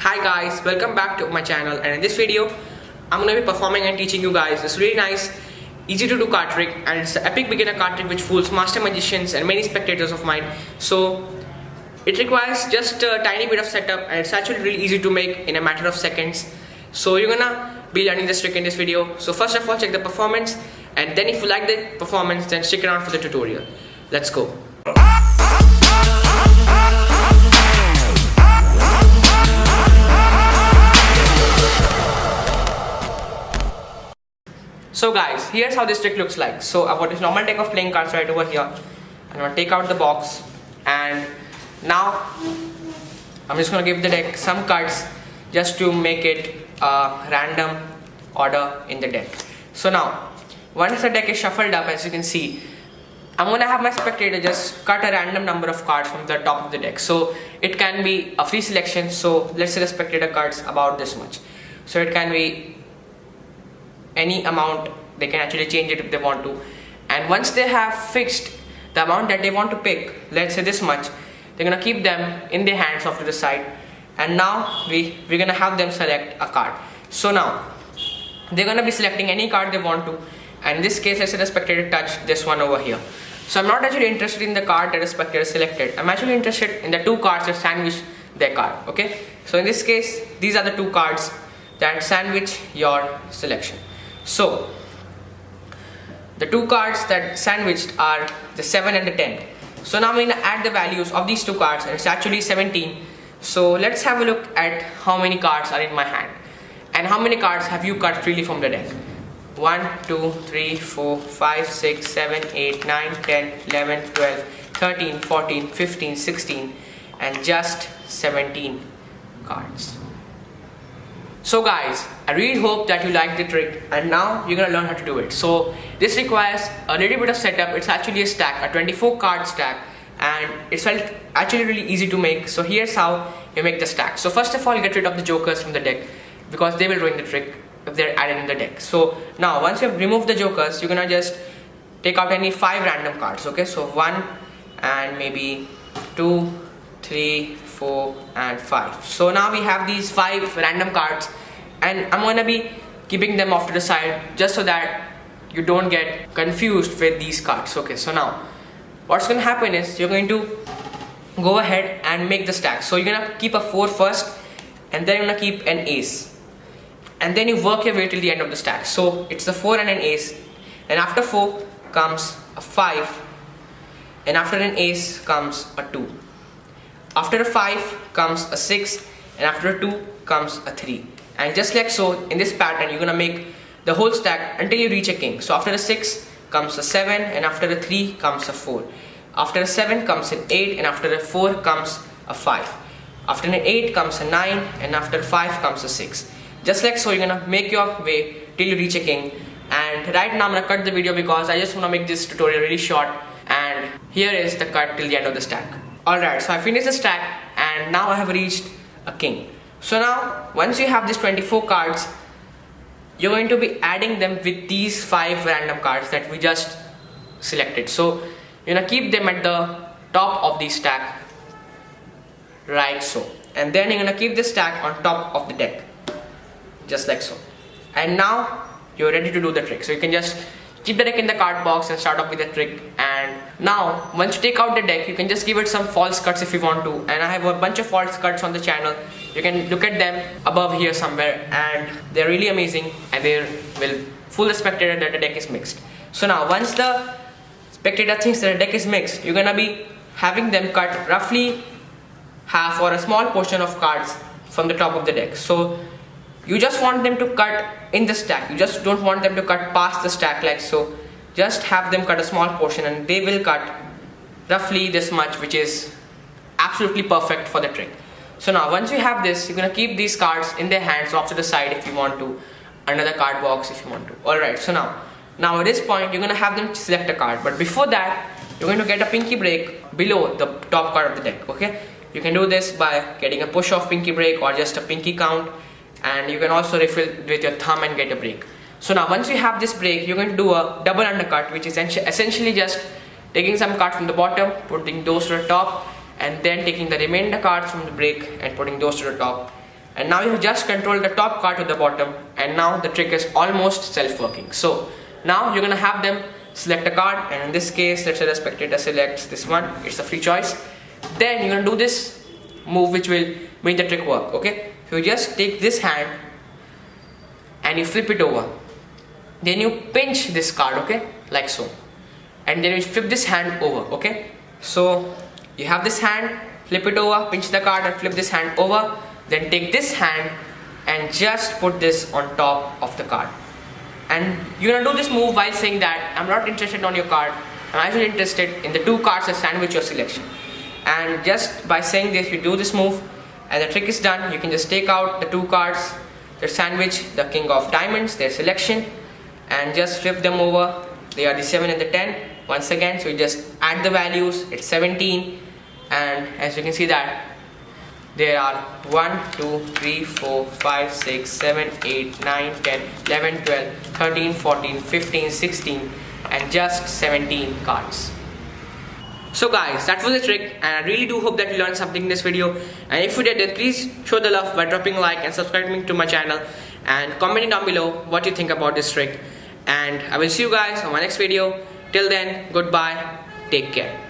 Hi guys, welcome back to my channel, and in this video I'm going to be performing and teaching you guys this really nice, easy to do card trick, and it's an epic beginner card trick which fools master magicians and many spectators of mine. So it requires just a tiny bit of setup, and it's actually really easy to make in a matter of seconds. So you're gonna be learning this trick in this video. So first of all, check the performance, and then if you like the performance, then stick around for the tutorial. Let's go. So guys, here's how this trick looks like. So I've got this normal deck of playing cards right over here. I'm gonna take out the box, and now I'm just gonna give the deck some cards just to make it a random order in the deck. So now, once the deck is shuffled up, as you can see, I'm gonna have my spectator just cut a random number of cards from the top of the deck. So it can be a free selection. So let's say the spectator cuts about this much. So it can be any amount. They can actually change it if they want to, and once they have fixed the amount that they want to pick, let's say this much, they're gonna keep them in their hands off to the side, and now we're gonna have them select a card. So now they're gonna be selecting any card they want to, and in this case, let's say the spectator touched this one over here. So I'm not actually interested in the card that the spectator selected. I'm actually interested in the two cards that sandwich their card. Okay, so in this case, these are the two cards that sandwich your selection. So the two cards that sandwiched are the 7 and the 10. So now we're going to add the values of these two cards, and it's actually 17. So let's have a look at how many cards are in my hand, and how many cards have you cut freely from the deck. 1, 2, 3, 4, 5, 6, 7, 8, 9, 10, 11, 12, 13, 14, 15, 16, and just 17 cards. So guys, I really hope that you like the trick, and now you're gonna learn how to do it. So this requires a little bit of setup. It's actually a stack, a 24 card stack, and it's actually really easy to make. So here's how you make the stack. So first of all, get rid of the jokers from the deck, because they will ruin the trick if they're added in the deck. So now once you've removed the jokers, you're gonna just take out any 5 random cards. Okay, so 1 and maybe 2, 3, 4 and 5. So now we have these 5 random cards, and I'm going to be keeping them off to the side just so that you don't get confused with these cards. Okay, so now what's going to happen is you're going to go ahead and make the stack. So you're going to keep a 4 first, and then you're going to keep an ace, and then you work your way till the end of the stack. So it's the 4 and an ace, and after 4 comes a 5, and after an ace comes a 2. After a 5 comes a 6, and after a 2 comes a 3. And just like so, in this pattern, you're gonna make the whole stack until you reach a king. So after a 6 comes a 7, and after a 3 comes a 4. After a 7 comes an 8, and after a 4 comes a 5. After an 8 comes a 9, and after 5 comes a 6. Just like so, you're gonna make your way till you reach a king. And right now I'm gonna cut the video because I just wanna make this tutorial really short. And here is the cut till the end of the stack. Alright, so I finished the stack, and now I have reached a king. So now, once you have these 24 cards, you're going to be adding them with these 5 random cards that we just selected. So you're gonna keep them at the top of the stack, right so. And then you're gonna keep the stack on top of the deck, just like so. And now you're ready to do the trick. So you can just keep the deck in the card box and start off with the trick. And now once you take out the deck, you can just give it some false cuts if you want to, and I have a bunch of false cuts on the channel. You can look at them above here somewhere, and they're really amazing, and they will fool the spectator that the deck is mixed. So now once the spectator thinks that the deck is mixed, you're gonna be having them cut roughly half or a small portion of cards from the top of the deck. So you just want them to cut in the stack. You just don't want them to cut past the stack like so. Just have them cut a small portion, and they will cut roughly this much, which is absolutely perfect for the trick. So now once you have this, you're gonna keep these cards in their hands off to the side if you want to, another card box if you want to. Alright, so now at this point, you're gonna have them select a card, but before that, you're going to get a pinky break below the top card of the deck. Okay, you can do this by getting a push off pinky break or just a pinky count, and you can also refill with your thumb and get a break. So now once you have this break, you're going to do a double undercut, which is essentially just taking some cards from the bottom, putting those to the top, and then taking the remainder cards from the break and putting those to the top, and now you have just controlled the top card to the bottom, and now the trick is almost self-working. So now you're gonna have them select a card, and in this case, let's say the spectator selects this one, it's a free choice. Then you're gonna do this move which will make the trick work, okay? So you just take this hand and you flip it over. Then you pinch this card, okay? Like so. And then you flip this hand over, okay? So you have this hand, flip it over, pinch the card and flip this hand over. Then take this hand and just put this on top of the card. And you're gonna do this move while saying that I'm not interested on your card, I'm actually interested in the 2 cards that stand with your selection. And just by saying this, you do this move and the trick is done. You can just take out the 2 cards that sandwich the king of diamonds, their selection, and just flip them over. They are the 7 and the 10 once again. So you just add the values, it's 17, and as you can see that there are 1, 2, 3, 4, 5, 6, 7, 8, 9, 10, 11, 12, 13, 14, 15, 16 and just 17 cards. So guys, that was the trick, and I really do hope that you learned something in this video. And if you did, then please show the love by dropping a like and subscribing to my channel and commenting down below what you think about this trick. And I will see you guys on my next video. Till then, goodbye, take care.